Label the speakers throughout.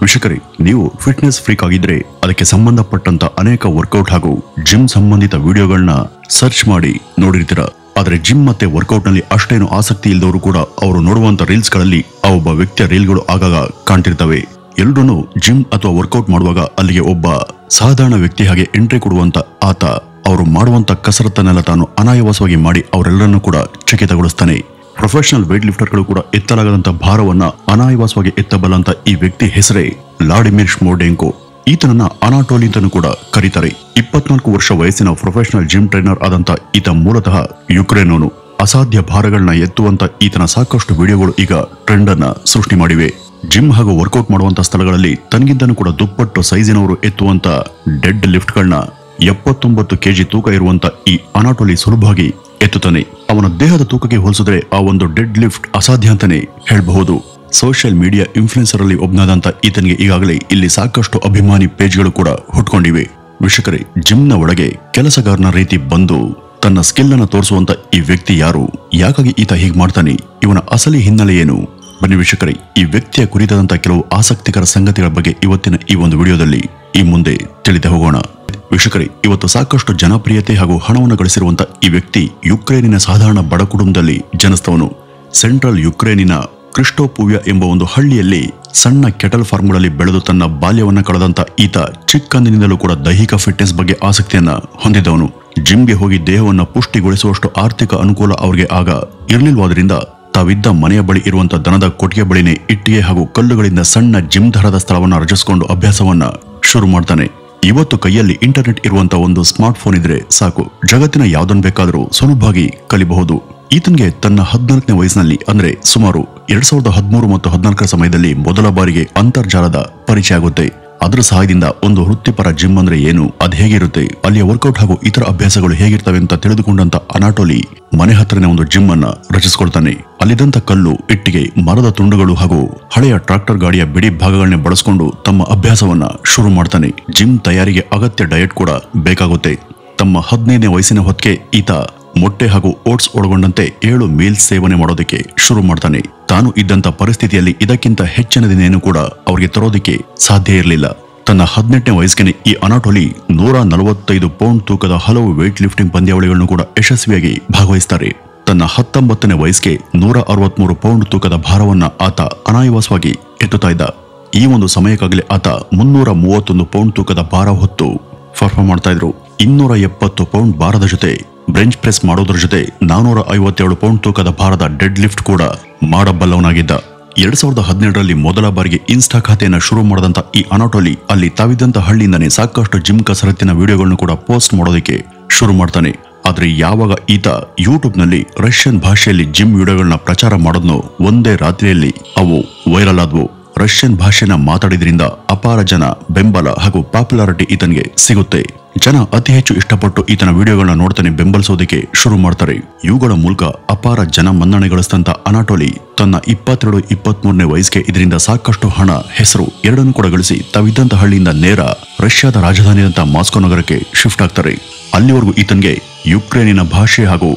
Speaker 1: ವಿಷಕರೇ, ನೀವು fitness freak ಆಗಿದ್ರೆ ಅದಕ್ಕೆ ಸಂಬಂಧಪಟ್ಟಂತ ಅನೇಕ ವರ್ಕೌಟ್ ಹಾಗೂ ಜಿಮ್ ಸಂಬಂಧಿತ ವಿಡಿಯೋಗಳನ್ನ ಸರ್ಚ್ ಮಾಡಿ ನೋಡಿರ್ತೀರ. ಆದ್ರೆ ಜಿಮ್ ಮತ್ತೆ ವರ್ಕೌಟ್ ನಲ್ಲಿ ಅಷ್ಟೇನು ಆಸಕ್ತಿ ಇಲ್ಲದವರು ಕೂಡ ಅವರು ನೋಡುವಂತ ರೀಲ್ಸ್ ಗಳಲ್ಲಿ ಆ ಒಬ್ಬ ವ್ಯಕ್ತಿಯ ರೀಲ್ಗಳು ಆಗಾಗ ಕಾಣ್ತಿರ್ತವೆ. ಎಲ್ರೂ ಜಿಮ್ ಅಥವಾ ವರ್ಕೌಟ್ ಮಾಡುವಾಗ ಅಲ್ಲಿಗೆ ಒಬ್ಬ ಸಾಧಾರಣ ವ್ಯಕ್ತಿ ಹಾಗೆ ಎಂಟ್ರಿ ಕೊಡುವಂತ ಆತ ಅವರು ಮಾಡುವಂತ ಕಸರತ್ತನ್ನೆಲ್ಲ ತಾನು ಅನಾಯಾಸವಾಗಿ ಮಾಡಿ ಅವರೆಲ್ಲರನ್ನೂ ಕೂಡ ಚಕಿತಗೊಳಿಸ್ತಾನೆ. ಪ್ರೊಫೆಷನಲ್ ವೇಟ್ ಲಿಫ್ಟರ್ಗಳು ಕೂಡ ಎತ್ತಲಾಗದಂತ ಭಾರವನ್ನ ಅನಾಯಾಸವಾಗಿ ಎತ್ತಬಲ್ಲಂತ ಈ ವ್ಯಕ್ತಿ ಹೆಸರೇ ವ್ಲಾಡಿಮಿರ್ ಶಿಮೋಡೆಂಕೋ. ಈತನನ್ನ ಅನಾಟೋಲಿ ಅಂತಾನೂ ಕೂಡ ಕರೀತಾರೆ. 24 ವರ್ಷ ವಯಸ್ಸಿನ ಪ್ರೊಫೆಷನಲ್ ಜಿಮ್ ಟ್ರೈನರ್ ಆದಂತ ಈತ ಮೂಲತಃ ಯುಕ್ರೇನೋನು. ಅಸಾಧ್ಯ ಭಾರಗಳನ್ನ ಎತ್ತುವಂತ ಈತನ ಸಾಕಷ್ಟು ವಿಡಿಯೋಗಳು ಈಗ ಟ್ರೆಂಡ್ ಅನ್ನ ಸೃಷ್ಟಿ ಮಾಡಿವೆ. ಜಿಮ್ ಹಾಗೂ ವರ್ಕೌಟ್ ಮಾಡುವಂತ ಸ್ಥಳಗಳಲ್ಲಿ ತನಗಿಂತನೂ ಕೂಡ ದುಪ್ಪಟ್ಟು ಸೈಜಿನವರು ಎತ್ತುವಂತ ಡೆಡ್ ಲಿಫ್ಟ್ ಗಳನ್ನ 79 kg ತೂಕ ಇರುವಂತ ಈ ಅನಾಟೋಲಿ ಸುಲಭವಾಗಿ ಎತ್ತುತ್ತಾನೆ. ಅವನ ದೇಹದ ತೂಕಕ್ಕೆ ಹೋಲಿಸಿದ್ರೆ ಆ ಒಂದು ಡೆಡ್ ಲಿಫ್ಟ್ ಅಸಾಧ್ಯ ಅಂತಾನೆ ಹೇಳಬಹುದು. ಸೋಷಿಯಲ್ ಮೀಡಿಯಾ ಇನ್ಫ್ಲುಯೆನ್ಸರ್ ಅಲ್ಲಿ ಒಬ್ಬನಾದಂತ ಈತನಿಗೆ ಈಗಾಗಲೇ ಇಲ್ಲಿ ಸಾಕಷ್ಟು ಅಭಿಮಾನಿ ಪೇಜ್ಗಳು ಕೂಡ ಹುಟ್ಕೊಂಡಿವೆ. ವೀಕ್ಷಕರೇ, ಜಿಮ್ನ ಒಳಗೆ ಕೆಲಸಗಾರನ ರೀತಿ ಬಂದು ತನ್ನ ಸ್ಕಿಲ್ ಅನ್ನ ತೋರಿಸುವಂತ ಈ ವ್ಯಕ್ತಿ ಯಾರು, ಯಾಕಾಗಿ ಈತ ಹೀಗೆ ಮಾಡ್ತಾನೆ, ಇವನ ಅಸಲಿ ಹಿನ್ನೆಲೆ ಏನು? ಬನ್ನಿ ವೀಕ್ಷಕರೇ, ಈ ವ್ಯಕ್ತಿಯ ಕುರಿತಾದಂತ ಕೆಲವು ಆಸಕ್ತಿಕರ ಸಂಗತಿಗಳ ಬಗ್ಗೆ ಇವತ್ತಿನ ಈ ಒಂದು ವಿಡಿಯೋದಲ್ಲಿ ಈ ಮುಂದೆ ತಿಳಿದು ಹೋಗೋಣ. ವೀಕ್ಷಕರೇ, ಇವತ್ತು ಸಾಕಷ್ಟು ಜನಪ್ರಿಯತೆ ಹಾಗೂ ಹಣವನ್ನು ಗಳಿಸಿರುವಂತ ಈ ವ್ಯಕ್ತಿ ಯುಕ್ರೇನಿನ ಸಾಧಾರಣ ಬಡ ಕುಟುಂಬದಲ್ಲಿ ಜನಿಸಿದವನು. ಸೆಂಟ್ರಲ್ ಯುಕ್ರೇನಿನ ಕ್ರಿಸ್ಟೋಪೂವ್ಯ ಎಂಬ ಒಂದು ಹಳ್ಳಿಯಲ್ಲಿ ಸಣ್ಣ ಕೆಟಲ್ ಫಾರ್ಮ್ಗಳಲ್ಲಿ ಬೆಳೆದು ತನ್ನ ಬಾಲ್ಯವನ್ನ ಕಳೆದಂತ ಈತ ಚಿಕ್ಕಂದಿನಿಂದಲೂ ಕೂಡ ದೈಹಿಕ ಫಿಟ್ನೆಸ್ ಬಗ್ಗೆ ಆಸಕ್ತಿಯನ್ನ ಹೊಂದಿದ್ದವನು. ಜಿಮ್ಗೆ ಹೋಗಿ ದೇಹವನ್ನ ಪುಷ್ಟಿಗೊಳಿಸುವಷ್ಟು ಆರ್ಥಿಕ ಅನುಕೂಲ ಅವರಿಗೆ ಆಗ ಇರಲಿಲ್ಲವಾದ್ರಿಂದ ತಾವಿದ್ದ ಮನೆಯ ಬಳಿ ಇರುವಂತ ದನದ ಕೊಟ್ಟಿಗೆ ಬಳಿನೇ ಇಟ್ಟಿಗೆ ಹಾಗೂ ಕಲ್ಲುಗಳಿಂದ ಸಣ್ಣ ಜಿಮ್ ತರಹದ ಸ್ಥಳವನ್ನ ರಚಿಸಿಕೊಂಡು ಅಭ್ಯಾಸವನ್ನ ಶುರು ಮಾಡ್ತಾನೆ. ಇವತ್ತು ಕೈಯಲ್ಲಿ ಇಂಟರ್ನೆಟ್ ಇರುವಂತ ಒಂದು ಸ್ಮಾರ್ಟ್ ಫೋನ್ ಇದ್ರೆ ಸಾಕು, ಜಗತ್ತಿನ ಯಾವ್ದನ್ ಬೇಕಾದರೂ ಸುಲಭವಾಗಿ ಕಲಿಬಹುದು. ಈತನ್ಗೆ ತನ್ನ 14ನೇ ವಯಸ್ಸಿನಲ್ಲಿ ಅಂದ್ರೆ ಸುಮಾರು 2013 ಮತ್ತು 14ರ ಸಮಯದಲ್ಲಿ ಮೊದಲ ಬಾರಿಗೆ ಅಂತರ್ಜಾಲದ ಪರಿಚಯ ಆಗುತ್ತೆ. ಅದರ ಸಹಾಯದಿಂದ ಒಂದು ವೃತ್ತಿಪರ ಜಿಮ್ ಅಂದ್ರೆ ಏನು, ಅದು ಹೇಗಿರುತ್ತೆ, ಅಲ್ಲಿಯ ವರ್ಕೌಟ್ ಹಾಗೂ ಇತರ ಅಭ್ಯಾಸಗಳು ಹೇಗಿರ್ತವೆ ಅಂತ ತಿಳಿದುಕೊಂಡಂತ ಅನಾಟೋಲಿ ಮನೆ ಹತ್ರನೇ ಒಂದು ಜಿಮ್ ಅನ್ನ ರಚಿಸಿಕೊಳ್ತಾನೆ. ಅಲ್ಲಿದ್ದಂತ ಕಲ್ಲು, ಇಟ್ಟಿಗೆ, ಮರದ ತುಂಡುಗಳು ಹಾಗೂ ಹಳೆಯ ಟ್ರಾಕ್ಟರ್ ಗಾಡಿಯ ಬಿಡಿ ಭಾಗಗಳನ್ನ ಬಳಸಿಕೊಂಡು ತಮ್ಮ ಅಭ್ಯಾಸವನ್ನ ಶುರು ಮಾಡ್ತಾನೆ. ಜಿಮ್ ತಯಾರಿಗೆ ಅಗತ್ಯ ಡಯಟ್ ಕೂಡ ಬೇಕಾಗುತ್ತೆ. ತಮ್ಮ 15ನೇ ವಯಸ್ಸಿನ ಹೊತ್ತಿಗೆ ಈತ ಮೊಟ್ಟೆ ಹಾಗೂ ಓಟ್ಸ್ ಒಳಗೊಂಡಂತೆ 7 ಮೀಲ್ಸ್ ಸೇವನೆ ಮಾಡೋದಕ್ಕೆ ಶುರು ಮಾಡ್ತಾನೆ. ತಾನು ಇದ್ದಂತ ಪರಿಸ್ಥಿತಿಯಲ್ಲಿ ಇದಕ್ಕಿಂತ ಹೆಚ್ಚಿನದೇನು ಕೂಡ ಅವರಿಗೆ ತರೋದಕ್ಕೆ ಸಾಧ್ಯ ಇರಲಿಲ್ಲ. ತನ್ನ 18ನೇ ವಯಸ್ಸಿಗೆ ಈ ಅನಾಟೋಲಿ 145 ಪೌಂಡ್ ತೂಕದ ಹಲವು ವೇಟ್ ಲಿಫ್ಟಿಂಗ್ ಪಂದ್ಯಾವಳಿಗಳನ್ನು ಕೂಡ ಯಶಸ್ವಿಯಾಗಿ ಭಾಗವಹಿಸ್ತಾರೆ. ತನ್ನ 19ನೇ ವಯಸ್ಸಿಗೆ 163 ಪೌಂಡ್ ತೂಕದ ಭಾರವನ್ನ ಆತ ಅನಾಯಾಸವಾಗಿ ಎತ್ತುತ್ತಾ ಇದ್ದ. ಈ ಒಂದು ಸಮಯಕ್ಕಾಗಲೇ ಆತ 331 ಪೌಂಡ್ ತೂಕದ ಭಾರ ಹೊತ್ತು ಪರ್ಫಾರ್ಮ್ ಮಾಡ್ತಾ ಇದ್ರು. 270 ಪೌಂಡ್ ಭಾರದ ಜೊತೆ ಬ್ರೆಂಚ್ ಪ್ರೆಸ್ ಮಾಡೋದ್ರ ಜೊತೆ 457 ಪೌಂಡ್ ತೂಕದ ಭಾರದ ಡೆಡ್ ಲಿಫ್ಟ್ ಕೂಡ ಮಾಡಬಲ್ಲವನಾಗಿದ್ದ. 2017ರಲ್ಲಿ ಮೊದಲ ಬಾರಿಗೆ ಇನ್ಸ್ಟಾ ಖಾತೆಯನ್ನ ಶುರು ಮಾಡದಂತ ಈ ಅನಾಟೋಲಿ ಅಲ್ಲಿ ತಾವಿದ್ದಂತ ಹಳ್ಳಿಯಿಂದನೇ ಸಾಕಷ್ಟು ಜಿಮ್ ಕಸರತ್ತಿನ ವಿಡಿಯೋಗಳನ್ನು ಕೂಡ ಪೋಸ್ಟ್ ಮಾಡೋದಕ್ಕೆ ಶುರು ಮಾಡ್ತಾನೆ. ಆದ್ರೆ ಯಾವಾಗ ಈತ ಯೂಟ್ಯೂಬ್ ನಲ್ಲಿ ರಷ್ಯನ್ ಭಾಷೆಯಲ್ಲಿ ಜಿಮ್ ವಿಡಿಯೋಗಳನ್ನ ಪ್ರಚಾರ ಮಾಡೋದ್ನೋ ಒಂದೇ ರಾತ್ರಿಯಲ್ಲಿ ಅವು ವೈರಲ್ ಆದ್ವು. ರಷ್ಯನ್ ಭಾಷೆನ ಮಾತಾಡಿದ್ರಿಂದ ಅಪಾರ ಜನ ಬೆಂಬಲ ಹಾಗೂ ಪಾಪ್ಯುಲಾರಿಟಿ ಈತನಿಗೆ ಸಿಗುತ್ತೆ. ಜನ ಅತಿ ಹೆಚ್ಚು ಇಷ್ಟಪಟ್ಟು ಈತನ ವಿಡಿಯೋಗಳನ್ನ ನೋಡ್ತಾನೆ ಬೆಂಬಲಿಸೋದಕ್ಕೆ ಶುರು ಮಾಡ್ತಾರೆ. ಇವುಗಳ ಮೂಲಕ ಅಪಾರ ಜನ ಮನ್ನಣೆ ಗಳಿಸಿದಂತ ಅನಾಟೋಲಿ ತನ್ನ 22-23ನೇ ವಯಸ್ಸಿಗೆ ಇದರಿಂದ ಸಾಕಷ್ಟು ಹಣ, ಹೆಸರು ಎರಡನ್ನೂ ಕೂಡ ಗಳಿಸಿ ತಾವಿದ್ದಂತ ಹಳ್ಳಿಯಿಂದ ನೇರ ರಷ್ಯಾದ ರಾಜಧಾನಿಯಾದಂತ ಮಾಸ್ಕೋ ನಗರಕ್ಕೆ ಶಿಫ್ಟ್ ಆಗ್ತಾರೆ. ಅಲ್ಲಿವರೆಗೂ ಈತನ್ಗೆ ಯುಕ್ರೇನಿನ ಭಾಷೆ ಹಾಗೂ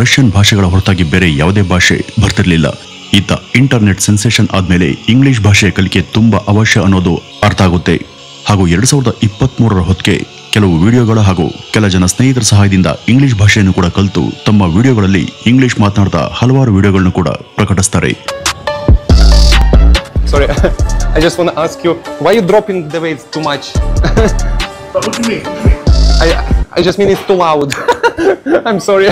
Speaker 1: ರಷ್ಯನ್ ಭಾಷೆಗಳ ಹೊರತಾಗಿ ಬೇರೆ ಯಾವುದೇ ಭಾಷೆ ಬರ್ತಿರ್ಲಿಲ್ಲ. ಈತ ಇಂಟರ್ನೆಟ್ ಸೆನ್ಸೇಷನ್ ಆದ್ಮೇಲೆ ಇಂಗ್ಲಿಷ್ ಭಾಷೆಯ ಕಲಿಕೆ ತುಂಬಾ ಅವಶ್ಯ ಅನ್ನೋದು ಅರ್ಥ ಆಗುತ್ತೆ. ಹಾಗೂ 2023ರ ಹೊತ್ತಿಗೆ ಕೆಲವು ವಿಡಿಯೋಗಳ ಹಾಗೂ ಕೆಲ ಜನ ಸ್ನೇಹಿತರ ಸಹಾಯದಿಂದ ಇಂಗ್ಲಿಷ್ ಭಾಷೆಯನ್ನು ಕೂಡ ಕಲಿತು ತಮ್ಮ ವಿಡಿಯೋಗಳಲ್ಲಿ ಇಂಗ್ಲಿಷ್ ಮಾತನಾಡ್ತಾ ಹಲವಾರು ವಿಡಿಯೋಗಳನ್ನು ಕೂಡ ಪ್ರಕಟಿಸ್ತಾರೆ.
Speaker 2: Sorry, I just want to ask you, why you dropping the weights too much?
Speaker 3: What do you mean?
Speaker 2: I just mean it's too loud. I'm sorry.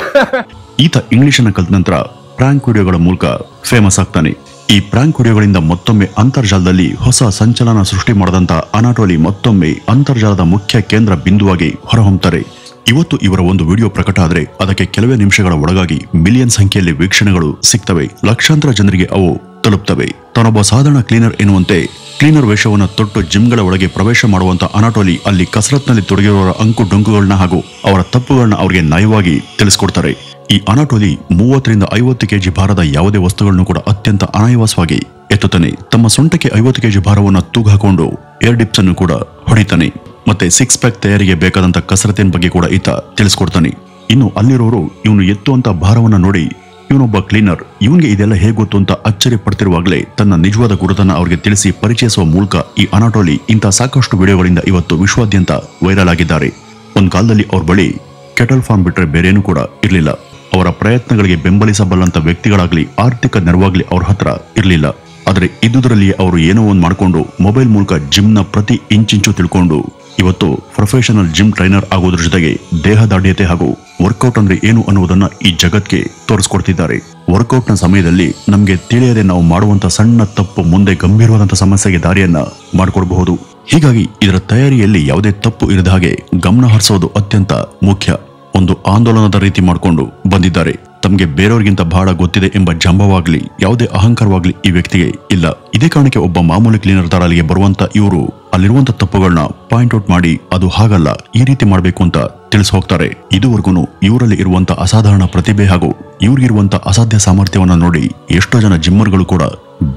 Speaker 1: ಈತ ಇಂಗ್ಲಿಷ್ ಅನ್ನು ಕಲಿತ ನಂತರ ಪ್ರಾಂಕ್ ವಿಡಿಯೋಗಳ ಮೂಲಕ ಫೇಮಸ್ ಆಗ್ತಾನೆ. ಈ ಪ್ರಾಂಕ್ ವಿಡಿಯೋಗಳಿಂದ ಮತ್ತೊಮ್ಮೆ ಅಂತರ್ಜಾಲದಲ್ಲಿ ಹೊಸ ಸಂಚಲನ ಸೃಷ್ಟಿ ಮಾಡದಂತ ಅನಾಟೋಲಿ ಮತ್ತೊಮ್ಮೆ ಅಂತರ್ಜಾಲದ ಮುಖ್ಯ ಕೇಂದ್ರ ಬಿಂದುವಾಗಿ ಹೊರಹೊಮ್ಮುತ್ತಾರೆ. ಇವತ್ತು ಇವರ ಒಂದು ವಿಡಿಯೋ ಪ್ರಕಟ ಆದ್ರೆ ಅದಕ್ಕೆ ಕೆಲವೇ ನಿಮಿಷಗಳ ಒಳಗಾಗಿ ಮಿಲಿಯನ್ ಸಂಖ್ಯೆಯಲ್ಲಿ ವೀಕ್ಷಣೆಗಳು ಸಿಗ್ತವೆ. ಲಕ್ಷಾಂತರ ಜನರಿಗೆ ಅವು ತಲುಪ್ತವೆ. ತಾನೊಬ್ಬ ಸಾಧಾರಣ ಕ್ಲೀನರ್ ಎನ್ನುವಂತೆ ಕ್ಲೀನರ್ ವೇಷವನ್ನು ತೊಟ್ಟು ಜಿಮ್ಗಳ ಒಳಗೆ ಪ್ರವೇಶ ಮಾಡುವಂತ ಅನಾಟೋಲಿ ಅಲ್ಲಿ ಕಸರತ್ನಲ್ಲಿ ತೊಡಗಿರುವವರ ಅಂಕು ಡೊಂಕುಗಳನ್ನ ಹಾಗೂ ಅವರ ತಪ್ಪುಗಳನ್ನ ಅವರಿಗೆ ನಯವಾಗಿ ತಿಳಿಸ್ಕೊಡ್ತಾರೆ. ಈ ಅನಾಟೋಲಿ 30ರಿಂದ 50 kg ಭಾರದ ಯಾವುದೇ ವಸ್ತುಗಳನ್ನು ಕೂಡ ಅತ್ಯಂತ ಅನಾಯಾಸವಾಗಿ ಎತ್ತುತ್ತಾನೆ. ತಮ್ಮ ಸೊಂಟಕ್ಕೆ 50 kg ಭಾರವನ್ನು ತೂಗು ಹಾಕೊಂಡು ಏರ್ ಡಿಪ್ಸ್ ಅನ್ನು ಕೂಡ ಹೊಡಿತಾನೆ. ಮತ್ತೆ 6 ಪ್ಯಾಕ್ ತಯಾರಿಗೆ ಬೇಕಾದಂತ ಕಸರತ್ತಿನ ಬಗ್ಗೆ ಕೂಡ ಈತ ತಿಳಿಸ್ಕೊಡ್ತಾನೆ. ಇನ್ನು ಅಲ್ಲಿರೋರು ಇವನು ಎತ್ತುವಂತ ಭಾರವನ್ನ ನೋಡಿ ಇವನೊಬ್ಬ ಕ್ಲೀನರ್. ಇವನ್ಗೆ ಇದೆಲ್ಲ ಹೇಗೆ ಗೊತ್ತು ಅಂತ ಅಚ್ಚರಿ ಪಡ್ತಿರುವಾಗಲೇ ತನ್ನ ನಿಜವಾದ ಗುರುತನ್ನ ಅವ್ರಿಗೆ ತಿಳಿಸಿ ಪರಿಚಯಿಸುವ ಮೂಲಕ ಈ ಅನಾಟೋಲಿ ಇಂಥ ಸಾಕಷ್ಟು ವಿಡಿಯೋಗಳಿಂದ ಇವತ್ತು ವಿಶ್ವಾದ್ಯಂತ ವೈರಲ್ ಆಗಿದ್ದಾರೆ. ಒಂದ್ ಕಾಲದಲ್ಲಿ ಅವ್ರ ಬಳಿ ಕೆಟಲ್ ಫಾರ್ಮ್ ಬಿಟ್ರೆ ಬೇರೇನೂ ಕೂಡ ಇರಲಿಲ್ಲ. ಅವರ ಪ್ರಯತ್ನಗಳಿಗೆ ಬೆಂಬಲಿಸಬಲ್ಲಂತ ವ್ಯಕ್ತಿಗಳಾಗ್ಲಿ ಆರ್ಥಿಕ ನೆರವಾಗ್ಲಿ ಅವ್ರ ಹತ್ರ ಇರಲಿಲ್ಲ. ಆದ್ರೆ ಇದ್ದುದರಲ್ಲಿ ಅವರು ಏನೋ ಒಂದು ಮಾಡ್ಕೊಂಡು ಮೊಬೈಲ್ ಮೂಲಕ ಜಿಮ್ನ ಪ್ರತಿ ಇಂಚಿಂಚು ತಿಳ್ಕೊಂಡು ಇವತ್ತು ಪ್ರೊಫೆಷನಲ್ ಜಿಮ್ ಟ್ರೈನರ್ ಆಗೋದ್ರ ಜೊತೆಗೆ ದೇಹದಾಢ್ಯತೆ ಹಾಗೂ ವರ್ಕೌಟ್ ಅಂದ್ರೆ ಏನು ಅನ್ನುವುದನ್ನ ಈ ಜಗತ್ಗೆ ತೋರಿಸ್ಕೊಡ್ತಿದ್ದಾರೆ. ವರ್ಕೌಟ್ ನ ಸಮಯದಲ್ಲಿ ನಮ್ಗೆ ತಿಳಿಯದೆ ನಾವು ಮಾಡುವಂತ ಸಣ್ಣ ತಪ್ಪು ಮುಂದೆ ಗಂಭೀರವಾದಂತ ಸಮಸ್ಯೆಗೆ ದಾರಿಯನ್ನ ಮಾಡಿಕೊಡಬಹುದು. ಹೀಗಾಗಿ ಇದರ ತಯಾರಿಯಲ್ಲಿ ಯಾವುದೇ ತಪ್ಪು ಇರದ ಹಾಗೆ ಗಮನ ಹರಿಸೋದು ಅತ್ಯಂತ ಮುಖ್ಯ. ಒಂದು ಆಂದೋಲನದ ರೀತಿ ಮಾಡಿಕೊಂಡು ಬಂದಿದ್ದಾರೆ. ತಮಗೆ ಬೇರೆಯವರಿಗಿಂತ ಬಹಳ ಗೊತ್ತಿದೆ ಎಂಬ ಜಂಬವಾಗ್ಲಿ ಯಾವುದೇ ಅಹಂಕಾರವಾಗ್ಲಿ ಈ ವ್ಯಕ್ತಿಗೆ ಇಲ್ಲ. ಇದೇ ಕಾರಣಕ್ಕೆ ಒಬ್ಬ ಮಾಮೂಲಿ ಕ್ಲೀನರ್ ತರ ಅಲ್ಲಿಗೆ ಬರುವಂತ ಇವರು ಅಲ್ಲಿರುವಂತ ತಪ್ಪುಗಳನ್ನ ಪಾಯಿಂಟ್ ಔಟ್ ಮಾಡಿ ಅದು ಹಾಗಲ್ಲ ಈ ರೀತಿ ಮಾಡ್ಬೇಕು ಅಂತ ತಿಳಿಸಿ ಹೋಗ್ತಾರೆ. ಇದುವರೆಗೂ ಇವರಲ್ಲಿ ಇರುವಂತ ಅಸಾಧಾರಣ ಪ್ರತಿಭೆ ಹಾಗೂ ಇವ್ರಿಗಿರುವಂತ ಅಸಾಧ್ಯ ಸಾಮರ್ಥ್ಯವನ್ನ ನೋಡಿ ಎಷ್ಟೋ ಜನ ಜಿಮ್ಮರ್ಗಳು ಕೂಡ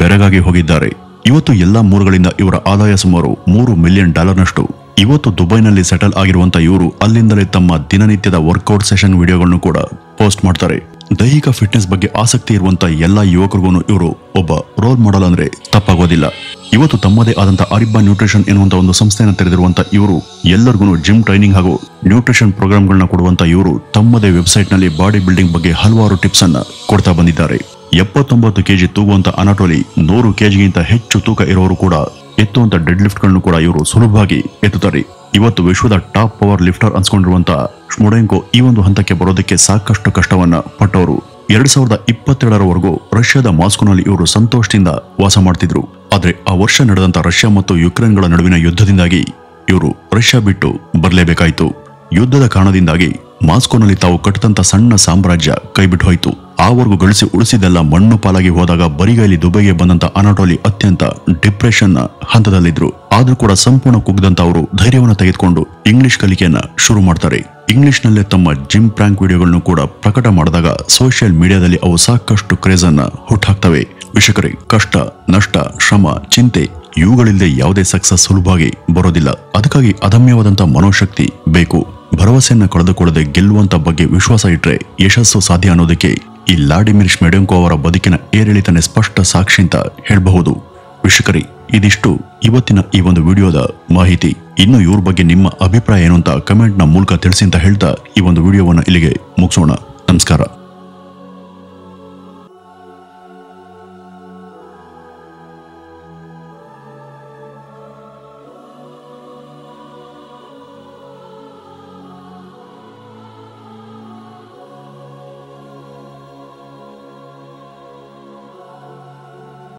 Speaker 1: ಬೆರಗಾಗಿ ಹೋಗಿದ್ದಾರೆ. ಇವತ್ತು ಎಲ್ಲಾ ಮೂರುಗಳಿಂದ ಇವರ ಆದಾಯ ಸುಮಾರು $3 ಮಿಲಿಯನ್ ನಷ್ಟು. ಇವತ್ತು ದುಬೈನಲ್ಲಿ ಸೆಟಲ್ ಆಗಿರುವಂತ ಇವರು ಅಲ್ಲಿಂದಲೇ ತಮ್ಮ ದಿನನಿತ್ಯದ ವರ್ಕೌಟ್ ಸೆಷನ್ ವಿಡಿಯೋಗಳನ್ನು ಕೂಡ ಪೋಸ್ಟ್ ಮಾಡ್ತಾರೆ. ದೈಹಿಕ ಫಿಟ್ನೆಸ್ ಬಗ್ಗೆ ಆಸಕ್ತಿ ಇರುವಂತ ಎಲ್ಲಾ ಯುವಕರಿಗೂ ಇವರು ಒಬ್ಬ ರೋಲ್ ಮಾಡೆಲ್ ಅಂದ್ರೆ ತಪ್ಪಾಗೋದಿಲ್ಲ. ಇವತ್ತು ತಮ್ಮದೇ ಆದಂತ ಅರಿಬ್ಬಾ ನ್ಯೂಟ್ರಿಷನ್ ಎನ್ನುವಂತ ಒಂದು ಸಂಸ್ಥೆಯನ್ನು ತೆರೆದಿರುವಂತ ಇವರು ಎಲ್ಲರಿಗೂ ಜಿಮ್ ಟ್ರೈನಿಂಗ್ ಹಾಗೂ ನ್ಯೂಟ್ರಿಷನ್ ಪ್ರೋಗ್ರಾಮ್ಗಳನ್ನ ಕೊಡುವಂತ ಇವರು ತಮ್ಮದೇ ವೆಬ್ಸೈಟ್ ನಲ್ಲಿ ಬಾಡಿ ಬಿಲ್ಡಿಂಗ್ ಬಗ್ಗೆ ಹಲವಾರು ಟಿಪ್ಸ್ ಅನ್ನ ಕೊಡ್ತಾ ಬಂದಿದ್ದಾರೆ. 79 ಕೆಜಿ ತೂಗುವಂತ ಅನಾಟೋಲಿ 100 ಕೆಜಿಗಿಂತ ಹೆಚ್ಚು ತೂಕ ಇರೋರು ಕೂಡ ಎತ್ತುವಂತ ಡೆಡ್ ಲಿಫ್ಟ್ ಗಳನ್ನು ಕೂಡ ಇವರು ಸುಲಭವಾಗಿ ಎತ್ತುತ್ತಾರೆ. ಇವತ್ತು ವಿಶ್ವದ ಟಾಪ್ ಪವರ್ ಲಿಫ್ಟರ್ ಅನ್ಸ್ಕೊಂಡಿರುವಂತ ಶ್ಮುಡೆಂಕೋ ಈ ಒಂದು ಹಂತಕ್ಕೆ ಬರೋದಕ್ಕೆ ಸಾಕಷ್ಟು ಕಷ್ಟವನ್ನ ಪಟ್ಟವರು. 2022ರವರೆಗೂ ರಷ್ಯಾದ ಮಾಸ್ಕೋನಲ್ಲಿ ಇವರು ಸಂತೋಷದಿಂದ ವಾಸ ಮಾಡ್ತಿದ್ರು. ಆದ್ರೆ ಆ ವರ್ಷ ನಡೆದಂತ ರಷ್ಯಾ ಮತ್ತು ಯುಕ್ರೇನ್ಗಳ ನಡುವಿನ ಯುದ್ಧದಿಂದಾಗಿ ಇವರು ರಷ್ಯಾ ಬಿಟ್ಟು ಬರಲೇಬೇಕಾಯಿತು. ಯುದ್ಧದ ಕಾರಣದಿಂದಾಗಿ ಮಾಸ್ಕೋನಲ್ಲಿ ತಾವು ಕಟ್ಟಿದಂತ ಸಣ್ಣ ಸಾಮ್ರಾಜ್ಯ ಕೈಬಿಟ್ಟು ಹೋಯಿತು. ಆವರೆಗೂ ಗಳಿಸಿ ಉಳಿಸಿದೆಲ್ಲ ಮಣ್ಣು ಪಾಲಾಗಿ ಹೋದಾಗ ಬರಿಗೈಲಿ ದುಬೈಗೆ ಬಂದಂತ ಅನಾಟೋಲಿ ಅತ್ಯಂತ ಡಿಪ್ರೆಷನ್ ಹಂತದಲ್ಲಿದ್ರು. ಆದ್ರೂ ಕೂಡ ಸಂಪೂರ್ಣ ಕುಗ್ದಂತ ಅವರು ಧೈರ್ಯವನ್ನು ತೆಗೆದುಕೊಂಡು ಇಂಗ್ಲಿಷ್ ಕಲಿಕೆಯನ್ನ ಶುರು ಮಾಡ್ತಾರೆ. ಇಂಗ್ಲಿಷ್ ನಲ್ಲೇ ತಮ್ಮ ಜಿಮ್ ಪ್ರ್ಯಾಂಕ್ ವಿಡಿಯೋಗಳನ್ನು ಕೂಡ ಪ್ರಕಟ ಮಾಡಿದಾಗ ಸೋಷಿಯಲ್ ಮೀಡಿಯಾದಲ್ಲಿ ಅವು ಸಾಕಷ್ಟು ಕ್ರೇಜ್ ಅನ್ನ ಹುಟ್ಟಾಕ್ತವೆ. ವೀಕ್ಷಕರೇ, ಕಷ್ಟ, ನಷ್ಟ, ಶ್ರಮ, ಚಿಂತೆ ಇವುಗಳಿಲ್ಲದೆ ಯಾವುದೇ ಸಕ್ಸಸ್ ಸುಲಭವಾಗಿ ಬರೋದಿಲ್ಲ. ಅದಕ್ಕಾಗಿ ಅದಮ್ಯವಾದಂತ ಮನೋಶಕ್ತಿ ಬೇಕು. ಭರವಸೆಯನ್ನ ಕಳೆದುಕೊಳ್ಳದೆ ಗೆಲ್ಲುವಂತ ಬಗ್ಗೆ ವಿಶ್ವಾಸ ಇಟ್ರೆ ಯಶಸ್ಸು ಸಾಧ್ಯ ಅನ್ನೋದಕ್ಕೆ ಈ ವ್ಲಾಡಿಮಿರ್ ಶ್ಮೆಡೆಂಕೋ ಅವರ ಬದುಕಿನ ಏರಿಳಿತನೇ ಸ್ಪಷ್ಟ ಸಾಕ್ಷಿ ಅಂತ ಹೇಳಬಹುದು. ವೀಕ್ಷಕರೇ, ಇದಿಷ್ಟು ಇವತ್ತಿನ ಈ ಒಂದು ವಿಡಿಯೋದ ಮಾಹಿತಿ. ಇನ್ನು ಇವ್ರ ಬಗ್ಗೆ ನಿಮ್ಮ ಅಭಿಪ್ರಾಯ ಏನು ಅಂತ ಕಮೆಂಟ್ ನ ಮೂಲಕ ತಿಳಿಸಿ ಅಂತ ಹೇಳ್ತಾ ಈ ಒಂದು ವಿಡಿಯೋವನ್ನ ಇಲ್ಲಿಗೆ ಮುಗಿಸೋಣ. ನಮಸ್ಕಾರ.